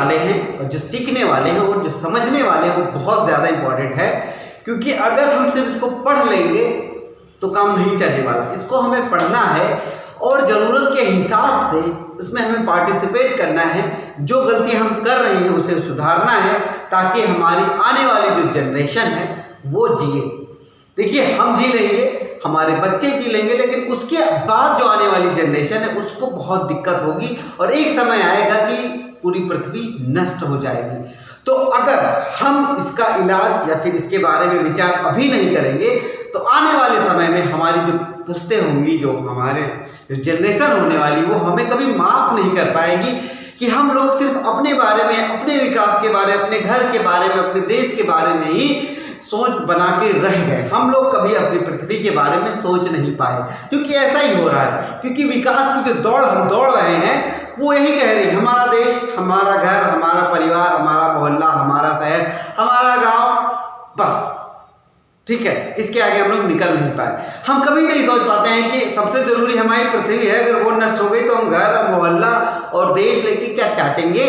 वाले हैं और जो सीखने वाले हैं और जो समझने वाले हैं वो बहुत ज़्यादा इम्पोर्टेंट है, क्योंकि अगर हम सिर्फ इसको पढ़ लेंगे तो काम नहीं चलने वाला। इसको हमें पढ़ना है और ज़रूरत के हिसाब से उसमें हमें पार्टिसिपेट करना है। जो गलती हम कर रहे हैं उसे सुधारना है ताकि हमारी आने वाली जो जनरेशन है वो जिए। देखिए, हम जी लेंगे, हमारे बच्चे जी लेंगे, लेकिन उसके बाद जो आने वाली जनरेशन है उसको बहुत दिक्कत होगी और एक समय आएगा कि पूरी पृथ्वी नष्ट हो जाएगी। तो अगर हम इसका इलाज या फिर इसके बारे में विचार अभी नहीं करेंगे तो आने वाले समय में हमारी जो पुश्तें होंगी, जो हमारे जो जनरेशन होने वाली, वो हमें कभी माफ़ नहीं कर पाएगी कि हम लोग सिर्फ अपने बारे में, अपने विकास के बारे में, अपने घर के बारे में, अपने देश के बारे में ही सोच बना के रह गए। हम लोग कभी अपनी पृथ्वी के बारे में सोच नहीं पाए, क्योंकि ऐसा ही हो रहा है। क्योंकि विकास की जो दौड़ हम दौड़ रहे हैं वो यही कह रही है, हमारा देश, हमारा घर, हमारा परिवार, हमारा मोहल्ला, हमारा शहर, हमारा गांव, बस ठीक है, इसके आगे हम लोग निकल नहीं पाए। हम कभी नहीं सोच पाते हैं कि सबसे जरूरी हमारी पृथ्वी है, अगर वो नष्ट हो गई तो हम घर, मोहल्ला और देश लेके क्या चाटेंगे,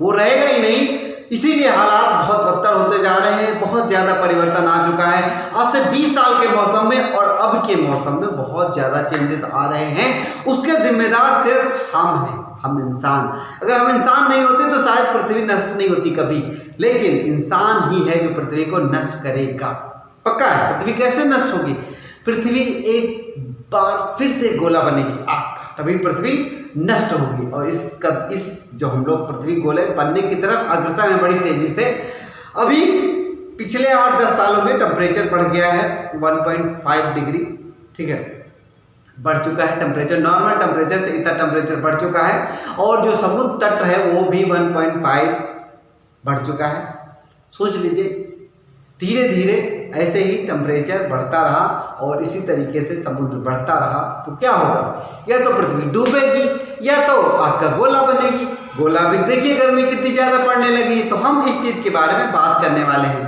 वो रहेगा ही नहीं। इसीलिए हालात बहुत बदतर होते जा रहे हैं, बहुत ज़्यादा परिवर्तन आ चुका है। आज से 20 साल के मौसम में और अब के मौसम में बहुत ज़्यादा चेंजेस आ रहे हैं। उसके जिम्मेदार सिर्फ हम हैं, हम इंसान। अगर हम इंसान नहीं होते तो शायद पृथ्वी नष्ट नहीं होती कभी, लेकिन इंसान ही है जो पृथ्वी को नष्ट करेगा। पक्का है। पृथ्वी कैसे नष्ट होगी? पृथ्वी एक बार फिर से गोला बनेगी आग, तभी पृथ्वी नष्ट होगी। और इस जो हम लोग पृथ्वी गोले बनने की तरफ अग्रसर है बड़ी तेजी से। अभी पिछले 8-10 सालों में टेम्परेचर बढ़ गया है 1.5 डिग्री, ठीक है, बढ़ चुका है टेम्परेचर। नॉर्मल टेम्परेचर से इतना टेम्परेचर बढ़ चुका है। और जो समुद्र तट है वो भी 1.5 बढ़ चुका है। सोच लीजिए, धीरे धीरे ऐसे ही टेम्परेचर बढ़ता रहा और इसी तरीके से समुद्र बढ़ता रहा तो क्या होगा? या तो पृथ्वी डूबेगी या तो आग का गोला बनेगी। गोला भी देखिए गर्मी कितनी ज़्यादा पड़ने लगी। तो हम इस चीज़ के बारे में बात करने वाले हैं।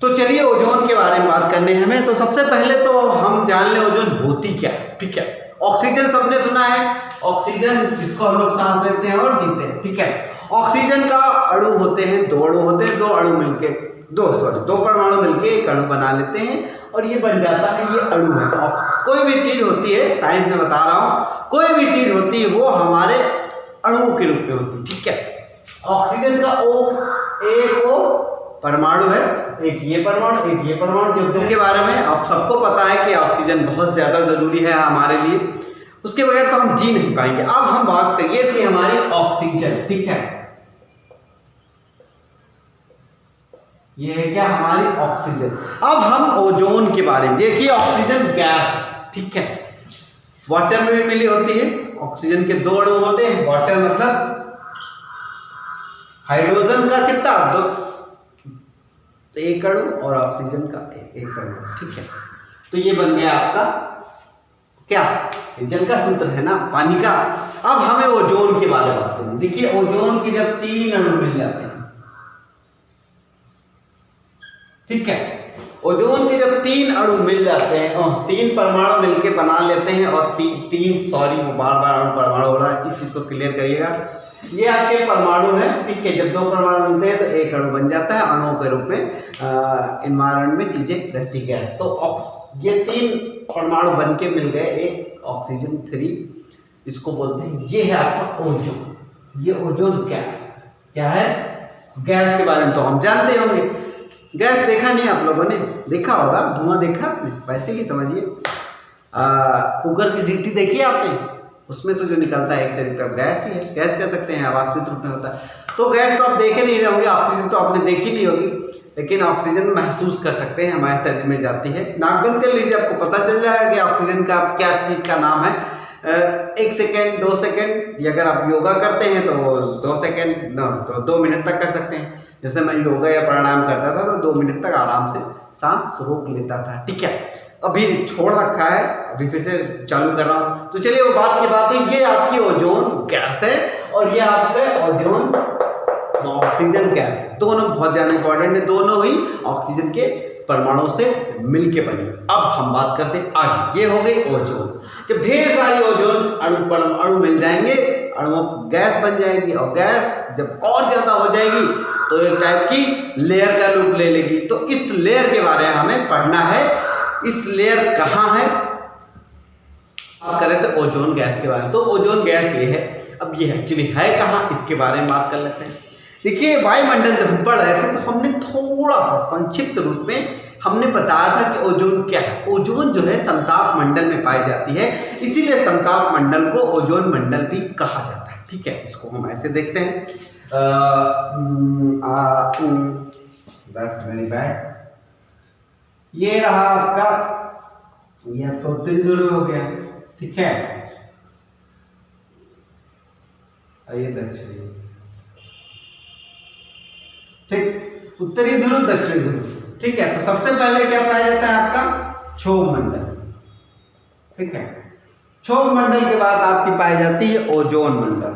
तो चलिए ओजोन के बारे में बात करने हमें। तो सबसे पहले तो हम जान लें ओजोन होती क्या है, ठीक है। ऑक्सीजन सबने सुना है, ऑक्सीजन जिसको हम लोग सांस लेते हैं और जीते हैं, ठीक है। ऑक्सीजन का अणु होते हैं, 2 अणु होते हैं, 2 परमाणु मिलके एक अणु बना लेते हैं और ये बन जाता है, ये अणु है। कोई भी चीज होती है, साइंस में बता रहा हूँ, कोई भी चीज होती है वो हमारे अणुओं के रूप में होती है, ठीक है। ऑक्सीजन का एक परमाणु है, एक ये परमाणु, एक ये परमाणु, जो के बारे में आप सबको पता है कि ऑक्सीजन बहुत ज्यादा जरूरी है हमारे लिए, उसके बगैर तो हम जी नहीं पाएंगे। अब हम बात करिए थी हमारी ऑक्सीजन, ठीक है। ये है क्या? हमारी ऑक्सीजन। अब हम ओजोन के बारे में देखिए। ऑक्सीजन गैस, ठीक है, वाटर में भी मिली होती है। ऑक्सीजन के 2 अणु होते हैं। वाटर मतलब हाइड्रोजन का कितना, 1 अणु और ऑक्सीजन का 1 अणु, ठीक है। तो ये बन गया आपका क्या? जल का सूत्र है ना, पानी का। अब हमें ओजोन के बारे में बात करनी। देखिए, ओजोन की जब 3 अणु मिल जाते हैं, ठीक है, ओजोन के जब 3 अणु मिल जाते हैं और 3 परमाणु मिलके बना लेते हैं और सॉरी वो बार अणु परमाणु हो रहा है, इस चीज को क्लियर करिएगा। ये आपके परमाणु है, ठीक है। जब 2 परमाणु मिलते हैं तो 1 अणु बन जाता है। अणुओं के रूप में एनवायरनमेंट में चीजें रहती है। तो ये 3 परमाणु बन के मिल गए एक ऑक्सीजन 3, इसको बोलते हैं, ये है आपका ओजोन। ये ओजोन गैस क्या है? गैस के बारे में तो हम जानते होंगे। गैस देखा नहीं आप लोगों ने? देखा होगा, धुआं देखा आपने? वैसे ही समझिए, कुकर की सीटी देखी आपने? उसमें से जो निकलता है एक तरीके का गैस ही है, गैस कह सकते हैं, वाष्पित रूप में होता है। तो गैस तो आप देखे नहीं रहे होंगे, ऑक्सीजन तो आपने देखी नहीं होगी, लेकिन ऑक्सीजन महसूस कर सकते हैं, हमारे शरीर में जाती है। नाक बंद कर लीजिए, आपको पता चल जाएगा कि ऑक्सीजन का क्या चीज़ का नाम है। 1 सेकेंड, 2 सेकेंड, अगर आप योगा करते हैं तो 2 सेकेंड तो 2 मिनट तक कर सकते हैं। जैसे मैं योगा या प्राणायाम करता था तो 2 मिनट तक आराम से सांस रोक लेता था, ठीक है। अभी छोड़ रखा है, अभी फिर से चालू कर रहा हूँ। तो चलिए वो बात की बात है, ये आपकी ओजोन गैस है और ये आपका ओजोन ऑक्सीजन गैस है। दोनों बहुत ज़्यादा इंपॉर्टेंट है, दोनों ही ऑक्सीजन के परमाणु से मिलके बनी। अब हम बात करते हैं आगे, ये हो गई ओजोन। जब ढेर सारी ओजोन अणु मिल जाएंगे, अणुओं गैस बन जाएगी, और गैस जब और ज्यादा हो जाएगी तो एक टाइप की लेयर का रूप ले लेगी। तो इस लेयर के बारे में हमें पढ़ना है। इस लेयर कहाँ है, बात करें तो ओजोन गैस के बारे में। तो ओजोन गैस ये है। अब ये एक्चुअली है कहाँ, इसके बारे में बात कर लेते हैं। देखिए, वायुमंडल जब हम पढ़ रहे थे तो हमने थोड़ा सा संक्षिप्त रूप में हमने बताया था कि ओजोन क्या है। ओजोन जो है समताप मंडल में पाई जाती है, इसीलिए समताप मंडल को ओजोन मंडल भी कहा जाता है। ठीक है, इसको हम ऐसे देखते हैं। That's very bad. ये रहा आपका, ये आपका उत्तरी ध्रुव हो गया। ठीक है, ये दक्षिणी। ठीक, उत्तरी ध्रुव दक्षिणी ध्रुव। ठीक है, तो सबसे पहले क्या पाया जाता है आपका क्षोभ मंडल। ठीक है, क्षोभ मंडल के बाद आपकी पाई जाती है ओजोन मंडल।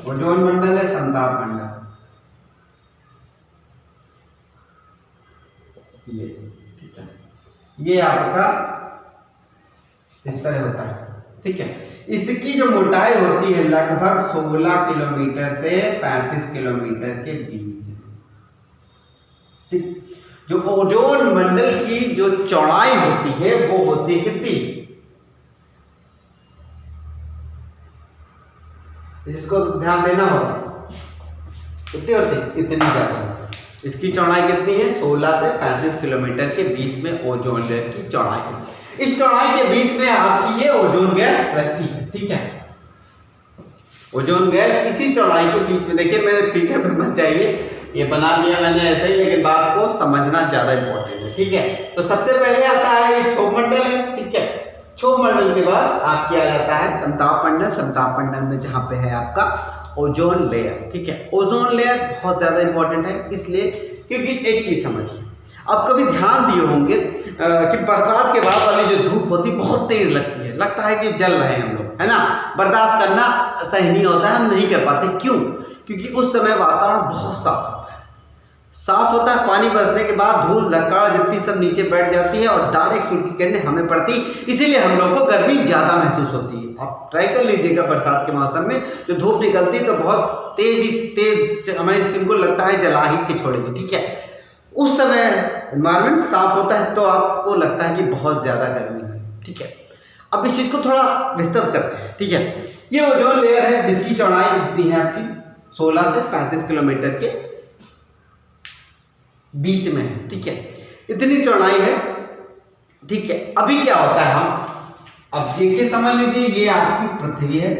ओजोन मंडल है समताप मंडल। ये ठीक है, ये आपका इस तरह होता है। ठीक है, इसकी जो मोटाई होती है लगभग 16 किलोमीटर से 35 किलोमीटर के बीच। ठीक, जो ओजोन मंडल की जो चौड़ाई होती है वो होती है कितनी, इसको ध्यान देना होगा, कितनी होती है, इतनी ज्यादा। इसकी चौड़ाई कितनी है, 16 से 35 किलोमीटर के बीच में ओजोन लेयर की चौड़ाई है। इस चौड़ाई के बीच में आपकी ये ओजोन गैस रहती है। ठीक है, ओजोन गैस इसी चौड़ाई के बीच में, देखिए मेरे फिगर पे मत चाहिए, ये बना दिया मैंने ऐसे ही, लेकिन बात को समझना ज्यादा इंपॉर्टेंट है। ठीक है, तो सबसे पहले आता है ये क्षोभ मंडल है। ठीक है, क्षोभ मंडल के बाद आपकी आ जाता है समताप मंडल। समताप मंडल में जहां पे है आपका ओजोन लेयर। ठीक है, ओजोन लेयर बहुत ज्यादा इंपॉर्टेंट है, इसलिए क्योंकि एक चीज समझिए, आप कभी ध्यान दिए होंगे कि बरसात के बाद वाली जो धूप होती है बहुत तेज लगती है, लगता है कि जल रहे हैं हम लोग, है ना। बर्दाश्त करना सही नहीं होता है, हम नहीं कर पाते। क्यों? क्योंकि उस समय वातावरण बहुत साफ होता है, साफ होता है। पानी बरसने के बाद धूल धक्काड़ जितनी सब नीचे बैठ जाती है और डायरेक्ट सूर्य की किरणें हमें पड़ती, इसीलिए हम लोग को गर्मी ज्यादा महसूस होती है। आप ट्राई कर लीजिएगा, बरसात के मौसम में जो धूप निकलती है तो बहुत तेज हमारी स्किन को लगता है जला ही के छोड़ेगी। ठीक है, उस समय एनवायरमेंट साफ होता है तो आपको लगता है कि बहुत ज्यादा गर्मी है। ठीक है, अब इस चीज को थोड़ा विस्तृत करते हैं। ठीक है, ये ओजोन लेयर है जिसकी चौड़ाई कितनी है आपकी, 16 से 35 किलोमीटर के बीच में है। ठीक है, इतनी चौड़ाई है। ठीक है, अभी क्या होता है, हम अब देखिए समझ लीजिए, ये आपकी पृथ्वी है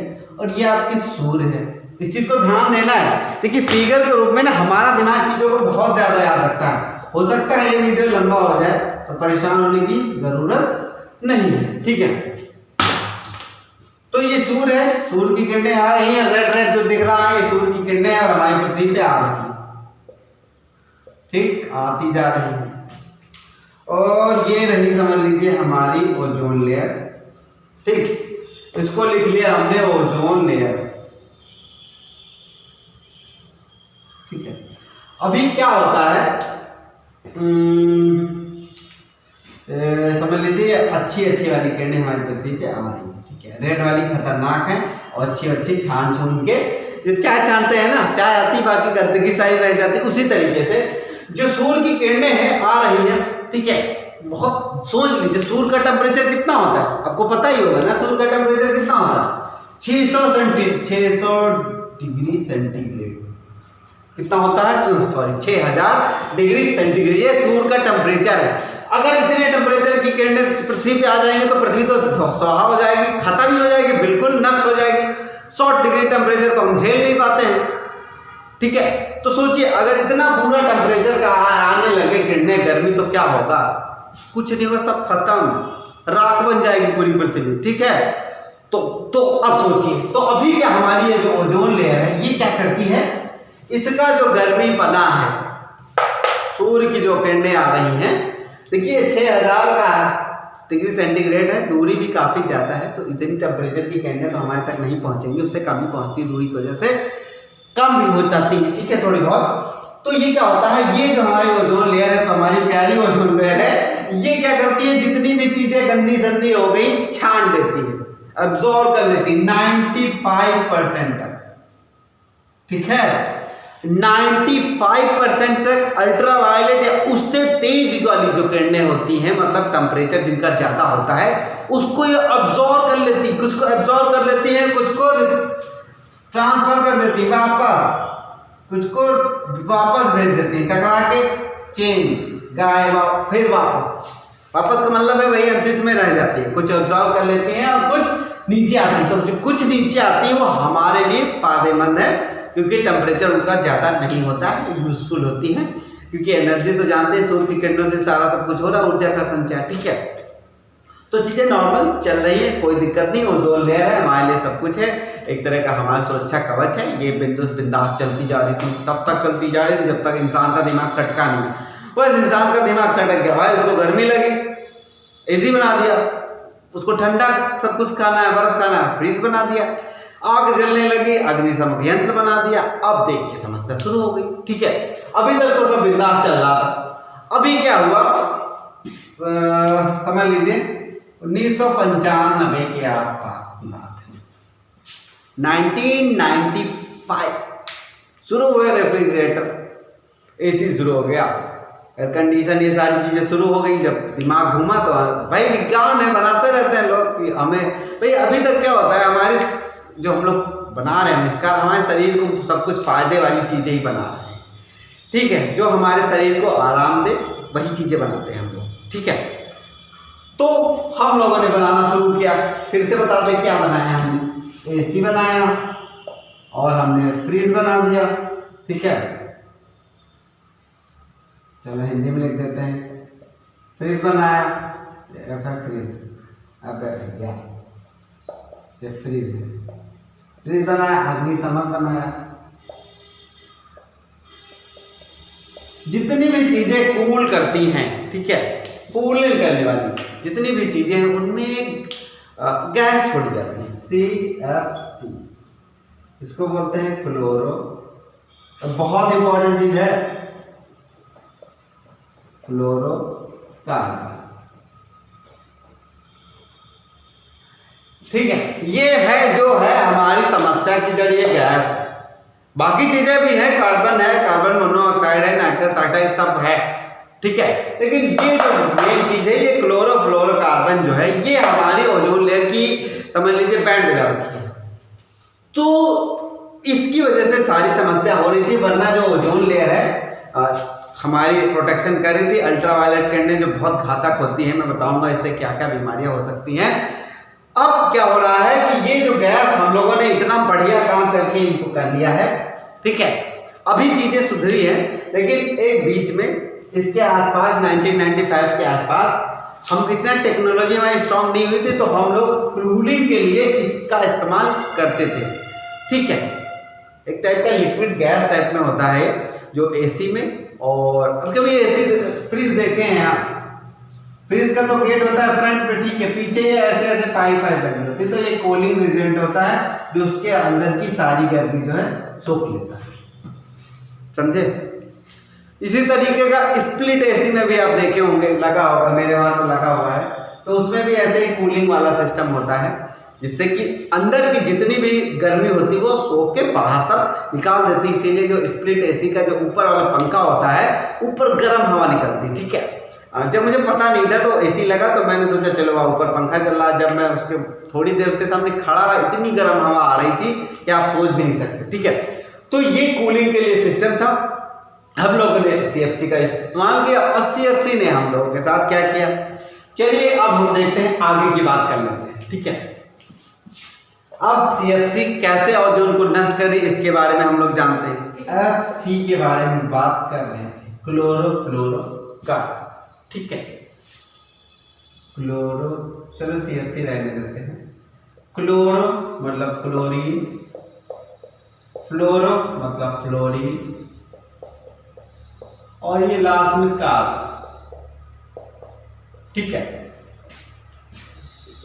और ये आपकी सूर्य है। इस चीज को ध्यान देना है। देखिए फिगर के रूप में ना हमारा दिमाग चीजों को बहुत ज्यादा याद रखता है। हो सकता है ये वीडियो लंबा हो जाए तो परेशान होने की जरूरत नहीं है। ठीक है, तो ये सूर्य है, सूर्य की किरणें आ रही हैं, रेड रेड जो दिख रहा है ये सूर्य की किरणें और हमारी पृथ्वी पे आ रही है। ठीक, आती जा रही है, और ये रही समझ लीजिए हमारी ओजोन लेयर। ठीक, इसको लिख लिया हमने ओजोन लेयर। ठीक है, अभी क्या होता है, समझ लीजिए अच्छी वाली किरणें हमारी पृथ्वी पे आ रही है। ठीक है, रेड वाली खतरनाक है और अच्छी छान छून के, जैसे चाय छानते हैं ना, चाय आती बाकी गंदगी सारी रह जाती, उसी तरीके से जो सूर्य की किरणें हैं आ रही है। ठीक है, बहुत सोच लीजिए सूर्य का टेम्परेचर कितना होता है, आपको पता ही होगा ना, सूर्य का टेम्परेचर कितना होता है, 600 डिग्री सेंटीग्रेड। कितना होता है, सॉरी 6000 डिग्री सेंटीग्रेड, ये सूर्य का टेम्परेचर है। अगर इतने टेम्परेचर की किरणें पृथ्वी पे आ जाएंगे तो पृथ्वी तो स्वाहा हो जाएगी, खत्म ही हो जाएगी, बिल्कुल नष्ट हो जाएगी। 100 डिग्री टेम्परेचर तो हम झेल नहीं पाते हैं। ठीक है, तो सोचिए अगर इतना पूरा टेम्परेचर का आने लगे किरणें, गर्मी, तो क्या होगा, कुछ नहीं होगा, सब खत्म, राख बन जाएगी पूरी पृथ्वी। ठीक है, तो अब सोचिए, तो अभी क्या हमारी ये जो ओजोन लेयर है ये क्या करती है, इसका जो गर्मी बना है, सूर्य की जो किरणें आ रही हैं, देखिए 6000 का डिग्री सेंटीग्रेड है, दूरी भी काफी ज्यादा है, तो इतनी टेम्परेचर की किरणें तो हमारे तक नहीं पहुंचेंगी, उससे कम ही पहुंचती है, दूरी की वजह से कम भी हो जाती है। ठीक है, थोड़ी बहुत तो ये क्या होता है, ये जो हमारी ओजोन लेयर है, तो हमारी प्यारी ओजोन लेयर है, ये क्या करती है, जितनी भी चीजें गंदी संदी हो गई छान देती है, अब्सॉर्ब कर लेती है 95% तक। ठीक है, 95% तक अल्ट्रावायलेट या उससे तेज वाली जो किरणें होती हैं, मतलब टेम्परेचर जिनका ज्यादा होता है, उसको ये अब्सॉर्ब कर लेती, कुछ को अब्सॉर्ब कर लेती है, कुछ को ट्रांसफर कर देती है वापस, कुछ को वापस भेज देती है, टकरा के चेंज गायब, फिर वापस का मतलब है वही अंतरिक्ष में रह जाती है, कुछ अब्सॉर्ब कर लेती हैं और कुछ नीचे आती है। तो जो कुछ नीचे आती है वो हमारे लिए फायदेमंद है, क्योंकि टेम्परेचर उनका ज़्यादा नहीं होता है, यूजफुल होती है, क्योंकि एनर्जी तो जानते हैं सूर्य की किरणों से सारा सब कुछ हो रहा है, ऊर्जा का संचार। ठीक है, तो चीज़ें नॉर्मल चल रही है, कोई दिक्कत नहीं, ओजोन लेयर है हमारे लिए सब कुछ है, एक तरह का हमारा सुरक्षा कवच है। ये बिंदास चलती जा रही थी, तब तक चलती जा रही थी जब तक इंसान का दिमाग सटका नहीं। बस इंसान का दिमाग सटक गया भाई, उसको गर्मी लगी, एसी बना दिया, उसको ठंडा सब कुछ खाना है, बर्फ खाना है, फ्रीज बना दिया, आग जलने लगी, अग्निशमन यंत्र बना दिया। अब देखिए समस्या शुरू हो गई। ठीक है, अभी तक तो सब बिंदास चल रहा था, अभी क्या हुआ समझ लीजिए 1995 के आसपास की बात है, 1995 शुरू हुए रेफ्रिजरेटर, एसी शुरू हो गया, एयर कंडीशन, ये सारी चीजें शुरू हो गई। जब दिमाग घूमा तो भाई विज्ञान है, बनाते रहते हैं लोग कि हमें भाई अभी तक क्या होता है, हमारे जो हम लोग बना रहे हैं आविष्कार, हमारे शरीर को सब कुछ फायदे वाली चीजें ही बना रहे हैं। ठीक है, जो हमारे शरीर को आराम दे वही चीजें बनाते हैं हम लोग। ठीक है, तो हम लोगों ने बनाना शुरू किया, फिर से बता दें क्या बनाया हमने, एसी बनाया और हमने फ्रीज बना दिया। ठीक है, चलो हिंदी में लिख देते हैं, फ्रीज बनाया, फ्रीज, अब क्या ये फ्रीज है, फ्रीज बनाया, अग्निशमन बनाया, जितनी भी चीजें कूल करती हैं, ठीक है, कूलिंग करने वाली जितनी भी चीजें हैं उनमें गैस छोड़ी जाती है, CFC, इसको बोलते हैं क्लोरो। बहुत इंपॉर्टेंट चीज है फ्लोरोकार्बन। ठीक है, ये है जो है हमारी समस्या की जड़, ये गैस है। बाकी चीजें भी हैं, कार्बन है, कार्बन मोनोऑक्साइड है, नाइट्रस ऑक्साइड सब है। ठीक है, लेकिन ये जो मेन चीज है, ये क्लोरोफ्लोरोकार्बन जो है, ये हमारी ओजोन लेयर की समझ लीजिए बैंड बजा रखी है। तो इसकी वजह से सारी समस्या हो रही थी, वरना जो ओजोन लेयर है हमारी प्रोटेक्शन कर रही थी। अल्ट्रावायलेट किरणें जो बहुत घातक होती हैं, मैं बताऊंगा इससे क्या क्या बीमारियां हो सकती हैं। अब क्या हो रहा है कि ये जो गैस हम लोगों ने इतना बढ़िया काम करके इनको कर लिया है, ठीक है, अभी चीजें सुधरी है, लेकिन एक बीच में इसके आसपास 1995 के आसपास हम इतना टेक्नोलॉजी में स्ट्रॉन्ग नहीं हुई थी, तो हम लोग कूलिंग के लिए इसका इस्तेमाल करते थे। ठीक है, एक टाइप का लिक्विड गैस टाइप में होता है जो एसी में, और अब कभी एसी फ्रीज देखे हैं आप, फ्रीज का तो गेट होता है फ्रंट पे, ठीक है, पीछे ये ऐसे ऐसे पाइप बनी होती है, तो ये कूलिंग रेजिडेंट होता है जो उसके अंदर की सारी गर्मी जो है सोख लेता है, समझे। इसी तरीके का स्प्लिट एसी में भी आप देखे होंगे, लगा होगा, मेरे वहां तो लगा हुआ है, तो उसमें भी ऐसे ही कूलिंग वाला सिस्टम होता है, जिससे कि अंदर की जितनी भी गर्मी होती है वो सोख के बाहर सब निकाल देती है। इसीलिए जो स्प्लिट एसी का जो ऊपर वाला पंखा होता है, ऊपर गर्म हवा निकलती है। ठीक है, जब मुझे पता नहीं था तो एसी लगा, तो मैंने सोचा चलो वहाँ ऊपर पंखा चल रहा है, जब मैं उसके थोड़ी देर उसके सामने खड़ा रहा, इतनी गर्म हवा आ रही थी कि आप सोच भी नहीं सकते। ठीक है, तो ये कूलिंग के लिए सिस्टम था, हम लोगों ने CFC का इस्तेमाल किया, और CFC ने हम लोगों के साथ क्या किया, चलिए अब हम देखते हैं, आगे की बात कर लेते हैं। ठीक है, अब CFC कैसे ओजोन को नष्ट करे इसके बारे में हम लोग जानते हैं। FC के बारे में बात कर रहे थे, क्लोरोफ्लोरोकार्बन। ठीक है, क्लोरो, चलो CFC रहने देते हैं। क्लोरो मतलब क्लोरीन, फ्लोरो मतलब फ्लोरीन, और ये लास्ट में कार्बन। ठीक है,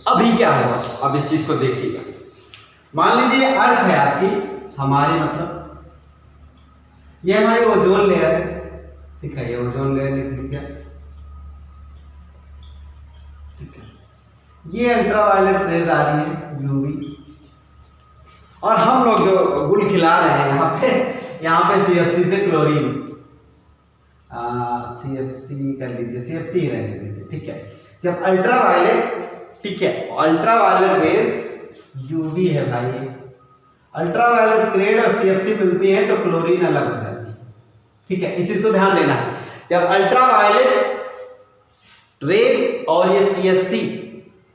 अभी क्या होगा, अब इस चीज को देखिएगा। मान लीजिए अर्थ है आपकी, हमारी मतलब ये हमारी ओजोन लेयर है, ठीक है, ये ओजोन लेयर लिख लिया, ठीक है। ये अल्ट्रावायलेट रेज आ रही है यूवी, और हम लोग जो गुल खिला रहे हैं यहाँ पे CFC से क्लोरीन, CFC कर लीजिए, CFC ही रहने दीजिए, ठीक है। जब अल्ट्रावायलेट, ठीक है, अल्ट्रावायलेट रेज यूवी है भाई, अल्ट्रावायलेट ग्रेड और CFC मिलती है तो क्लोरीन अलग हो जाती है, ठीक है, इस चीज को ध्यान देना। जब अल्ट्रावायलेट रेज और ये CFC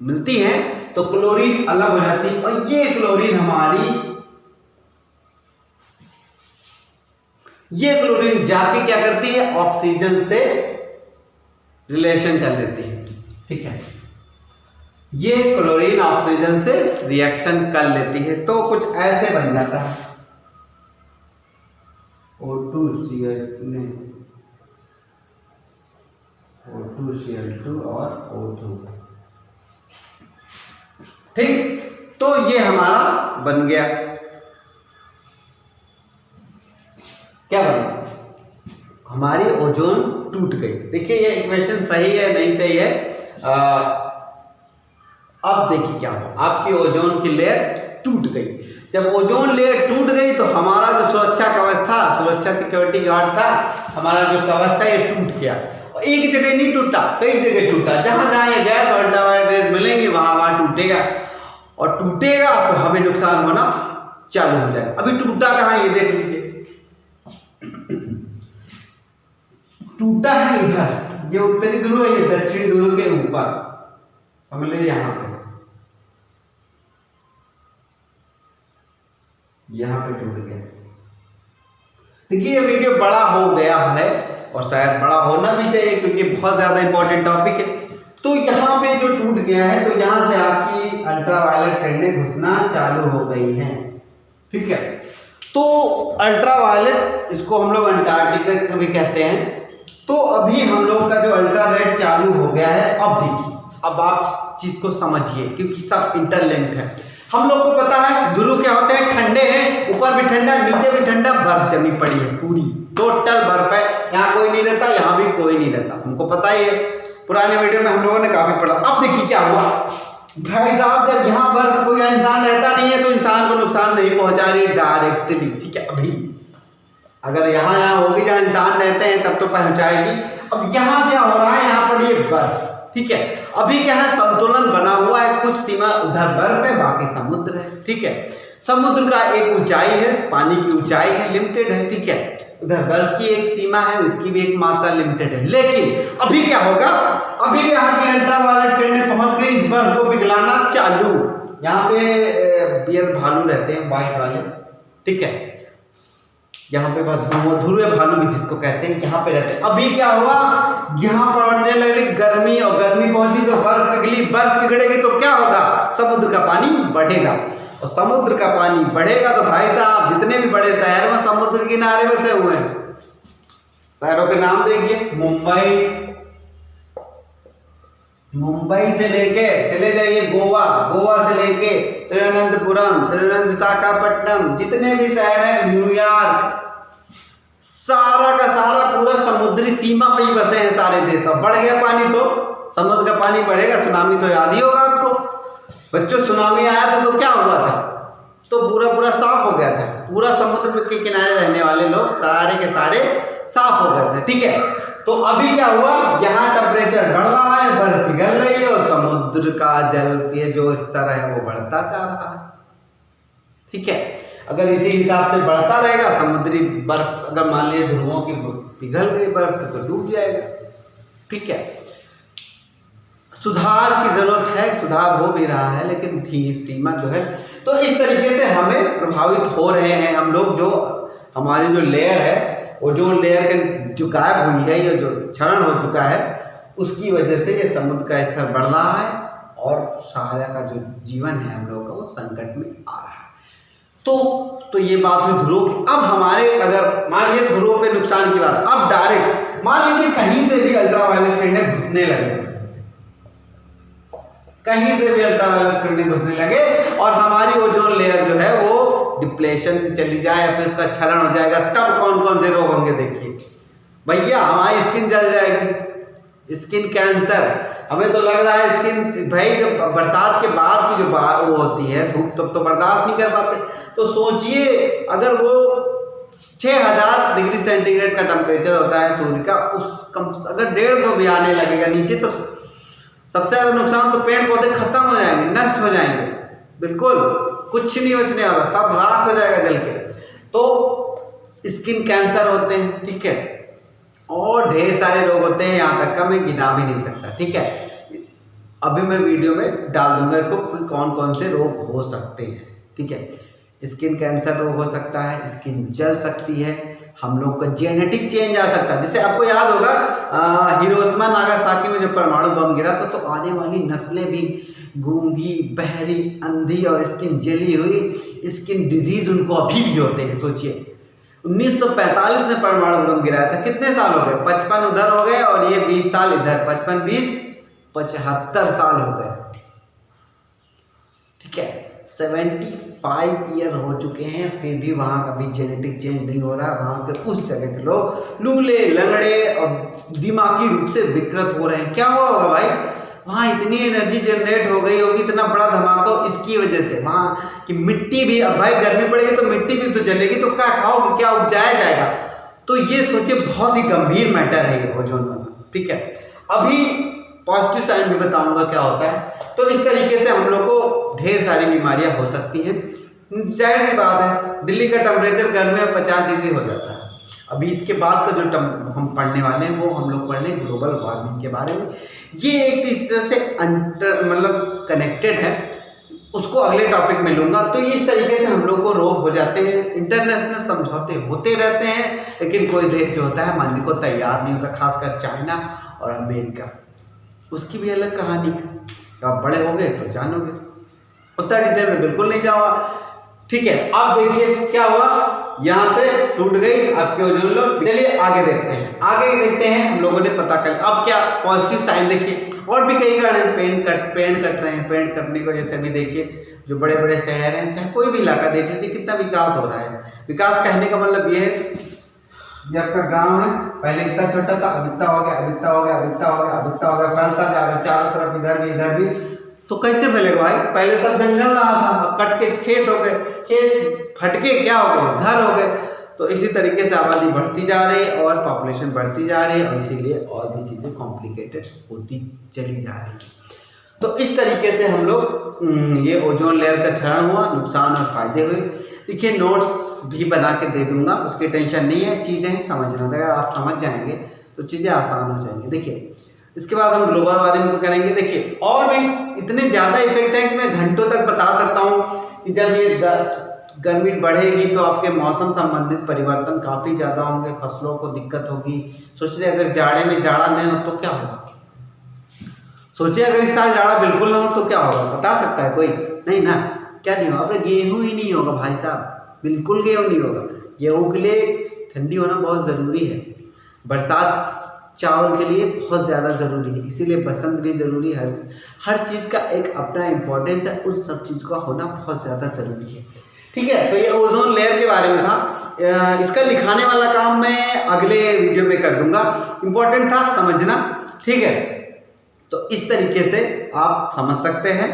मिलती है तो क्लोरीन अलग हो जाती है, और ये क्लोरीन जाके क्या करती है, ऑक्सीजन से रिलेशन कर लेती है, ठीक है। ये क्लोरीन ऑक्सीजन से रिएक्शन कर लेती है तो कुछ ऐसे बन जाता है, O2Cl2 और O2, ठीक। तो ये हमारा बन गया, क्या बना, हमारी ओजोन टूट गई। देखिए ये इक्वेशन सही है नहीं सही है, अब देखिए क्या हुआ, आपकी ओजोन की लेयर टूट गई। जब ओजोन लेयर टूट गई तो हमारा जो सुरक्षा कवच था, सुरक्षा सिक्योरिटी गार्ड था, हमारा जो कवच था ये टूट गया। और एक जगह नहीं टूटा, कई जगह टूटा, जहां जहां ये गैस और अल्ट्रावायलेट रेज मिलेंगे वहां टूटेगा, और टूटेगा तो हमें नुकसान होना चालू हो जाएगा। अभी टूटा कहाँ, ये देख लीजिए, टूटा है इधर, ये उत्तरी ध्रुव है, ये दक्षिणी ध्रुव के ऊपर, समझ लीजिए यहाँ पे टूट गया। देखिए ये वीडियो बड़ा हो गया है और शायद बड़ा होना भी चाहिए क्योंकि बहुत ज्यादा इंपॉर्टेंट टॉपिक है। तो यहाँ पे जो टूट गया है तो यहाँ से आपकी अल्ट्रावायलेट किरणें घुसना चालू हो गई हैं, ठीक है। तो अल्ट्रावायलेट, इसको हम लोग अंटार्कटिका भी कहते हैं। तो अभी हम लोग का जो अल्ट्रारेड चालू हो गया है, अब देखिए, अब आप चीज को समझिए क्योंकि सब इंटरलिंक्ड है। हम लोग को पता है ध्रुव क्या होते हैं, ठंडे हैं, ऊपर भी ठंडा नीचे भी ठंडा, बर्फ जमी पड़ी है, पूरी टोटल बर्फ है, यहाँ कोई नहीं रहता, यहाँ भी कोई नहीं रहता, हमको पता ही है, पुराने वीडियो में हम लोगों ने काफी पढ़ा। अब देखिए क्या हुआ भाई साहब, जब यहाँ पर कोई इंसान रहता नहीं है तो इंसान को नुकसान नहीं पहुंचा रही डायरेक्टली, ठीक है। अभी अगर यहाँ होगी जहाँ इंसान रहते हैं तब तो पहुंचाएगी। अब यहाँ क्या हो रहा है, यहाँ पर ये बर्फ, ठीक है। अभी क्या है, संतुलन बना हुआ है, कुछ सीमा उधर बर्फ है, बाकी समुद्र है, ठीक है। समुद्र का एक ऊंचाई है, पानी की ऊंचाई है, लिमिटेड है, ठीक है। उधर बर्फ की एक सीमा है, उसकी भी एक मात्रा लिमिटेड है। लेकिन अभी क्या होगा, अभी यहाँ की अल्ट्रावायलेट किरणें पहुंच गई, इस बर्फ को पिघलाना चालू। यहाँ पे बियर भालू रहते हैं, व्हाइट वाले, ठीक है। यहाँ पे ध्रुव भालू भी जिसको कहते हैं, यहाँ पे रहते हैं। अभी क्या हुआ, यहाँ पहुंचने लगी गर्मी, और गर्मी पहुंची तो बर्फ पिघली, बर्फ पिघलेगी तो क्या होगा, समुद्र का पानी बढ़ेगा, और समुद्र का पानी बढ़ेगा तो भाई साहब जितने भी बड़े शहर में समुद्र के किनारे बसे हुए हैं, शहरों के नाम देखिए, मुंबई से लेके चले जाइए गोवा, गोवा से लेके तिरुवनंतपुरम, विशाखापट्टनम, जितने भी शहर हैं, न्यूयॉर्क, सारा का सारा पूरा समुद्री सीमा पे ही बसे हैं सारे देश। बढ़ गया पानी तो समुद्र का पानी बढ़ेगा, सुनामी तो याद ही होगा आपको बच्चों, सुनामी आया था तो क्या हुआ था, तो पूरा साफ हो गया था, पूरा समुद्र के किनारे रहने वाले लोग सारे के सारे साफ हो गए थे, ठीक है। तो अभी क्या हुआ, यहाँ टेम्परेचर बढ़ रहा है, बर्फ पिघल रही है, और समुद्र का जल के जो स्तर है वो बढ़ता जा रहा है, ठीक है। अगर इसी हिसाब से बढ़ता रहेगा, समुद्री बर्फ अगर मान लीजिए ध्रुवों की पिघल गई बर्फ तो डूब जाएगा, ठीक है। सुधार की जरूरत है, सुधार हो भी रहा है, लेकिन सीमा जो है, तो इस तरीके से हमें प्रभावित हो रहे हैं हम लोग। जो हमारी जो लेयर है, वो जो लेयर के जो गायब हुई है, ये जो क्षरण हो चुका है, उसकी वजह से ये समुद्र का स्तर बढ़ रहा है, और सारा का जो जीवन है हम लोगों का वो संकट में आ रहा है। तो ये बात हुई ध्रुव की। अब हमारे अगर मान लीजिए ध्रुव पे नुकसान की बात, अब डायरेक्ट मान लीजिए कहीं से भी अल्ट्रावायलेट किरणें घुसने लगे, कहीं से भी अल्ट्रावायलेट किरणें घुसने लगे, और हमारी ओजोन लेयर जो है वो डिप्लेशन चली जाए या फिर उसका क्षरण हो जाएगा, तब कौन कौन से रोग होंगे देखिए भैया। हमारी स्किन जल जाएगी, स्किन कैंसर। हमें तो लग रहा है स्किन, भाई जब बरसात के बाद की जो वो होती है धूप, तब तो बर्दाश्त नहीं कर पाते। तो सोचिए अगर वो 6000 डिग्री सेंटीग्रेड का टेम्परेचर होता है सूर्य का, उस कम अगर 150 भी आने लगेगा नीचे, तो सबसे ज्यादा नुकसान तो पेड़ पौधे खत्म हो जाएंगे, नष्ट हो जाएंगे, बिल्कुल कुछ नहीं बचने वाला, सब राख हो जाएगा जल के। तो स्किन कैंसर होते हैं, ठीक है, और ढेर सारे रोग होते हैं, यहाँ तक का मैं गिना भी नहीं सकता, ठीक है। अभी मैं वीडियो में डाल दूंगा इसको कौन कौन से रोग हो सकते हैं, ठीक है। स्किन कैंसर रोग हो सकता है, स्किन जल सकती है, हम लोग का जेनेटिक चेंज आ सकता है। जैसे आपको याद होगा हिरोशिमा नागासाकी में जब परमाणु बम गिरा था, तो आने वाली नस्लें भी गूंगी, बहरी, अंधी और स्किन जली हुई, स्किन डिजीज उनको अभी भी होते हैं। सोचिए 1945 में परमाणु बम गिराया था, कितने साल हो गए, 55 उधर हो गए और ये 20 साल इधर, 55 20 75 साल हो गए, ठीक है। 75 ईयर हो चुके हैं, फिर भी वहाँ का भी जेनेटिक चेंज नहीं हो रहा। वहाँ के उस जगह के लोग लूले लंगड़े और दिमागी रूप से विकृत हो रहे हैं। क्या हुआ होगा भाई, वहाँ इतनी एनर्जी जनरेट हो गई होगी, इतना बड़ा धमाका इसकी वजह से। वहाँ की मिट्टी भी, अब भाई गर्मी पड़ेगी तो मिट्टी भी तो जलेगी, तो क्या खाओगे, क्या उपजाया जाएगा। तो ये सोचिए बहुत ही गंभीर मैटर है ये ओजोन वाला, ठीक है। अभी पॉजिटिव साइन भी बताऊंगा क्या होता है। तो इस तरीके से हम लोग को ढेर सारी बीमारियां हो सकती हैं। जाहिर सी बात है, दिल्ली का टेम्परेचर गर्मी में 50 डिग्री हो जाता है। अभी इसके बाद का जो हम पढ़ने वाले हैं वो हम लोग पढ़ लें ग्लोबल वार्मिंग के बारे में। ये एक इस तरह से मतलब कनेक्टेड है, उसको अगले टॉपिक में लूंगा। तो इस तरीके से हम लोग को रोग हो जाते हैं। इंटरनेशनल समझौते होते रहते हैं, लेकिन कोई देश जो होता है मानने को तैयार नहीं होता, खासकर चाइना और अमेरिका। उसकी भी अलग कहानी है, आप बड़े हो गए तो जानोगे, उतना डिटेल में बिल्कुल नहीं जाऊंगा, ठीक है। अब देखिए क्या हुआ, यहाँ से टूट गई आपके ओजोन लेयर। चलिए आगे देखते हैं, आगे देखते हैं हम लोगों ने पता कर। अब क्या पॉजिटिव साइन देखिए, और भी कई कारण हैं, पेड़ कट रहे हैं, पेड़ कटने की वजह से भी देखिए जो बड़े बड़े शहर हैं, चाहे कोई भी इलाका देख लीजिए कितना विकास हो रहा है। विकास कहने का मतलब ये है, जब आपका गांव है पहले इतना छोटा था, अब इतना हो गया, अब इतना हो गया, अब इतना हो गया, अब इतना हो गया, फैलता जा रहा है चारों तरफ, इधर भी। तो कैसे फैलेगा भाई, पहले सब जंगल रहा था, अब कट के खेत हो गए, खेत फटके क्या हो गए, घर हो गए। तो इसी तरीके से आबादी बढ़ती जा रही है और पॉपुलेशन बढ़ती जा रही है, और इसीलिए और भी चीज़ें कॉम्प्लिकेटेड होती चली जा रही है। तो इस तरीके से हम लोग ये ओजोन लेयर का क्षरण हुआ, नुकसान और फायदे हुए। देखिए नोट्स भी बना के दे दूंगा, उसकी टेंशन नहीं है, चीज़ें समझना, अगर आप समझ जाएंगे तो चीज़ें आसान हो जाएंगी। देखिए इसके बाद हम ग्लोबल वार्मिंग को करेंगे। देखिए और भी इतने ज़्यादा इफेक्ट है कि मैं घंटों तक बता सकता हूँ कि जब ये गर्मी बढ़ेगी तो आपके मौसम संबंधित परिवर्तन काफ़ी ज़्यादा होंगे, फसलों को दिक्कत होगी। सोचिए अगर जाड़े में जाड़ा नहीं हो तो क्या होगा, सोचिए अगर इस साल जाड़ा बिल्कुल ना हो तो क्या होगा, बता सकता है कोई? नहीं ना, क्या नहीं होगा, अपने गेहूँ ही नहीं होगा भाई साहब, बिल्कुल गेहूँ नहीं होगा। गेहूँ के लिए ठंडी होना बहुत ज़रूरी है, बरसात चावल के लिए बहुत ज़्यादा ज़रूरी है, इसीलिए बसंत भी ज़रूरी है। हर चीज़ का एक अपना इम्पोर्टेंस है, उन सब चीज़ का होना बहुत ज़्यादा ज़रूरी है, ठीक है। तो ये ओजोन लेयर के बारे में था, इसका लिखाने वाला काम मैं अगले वीडियो में कर दूंगा। इम्पोर्टेंट था समझना, ठीक है। तो इस तरीके से आप समझ सकते हैं।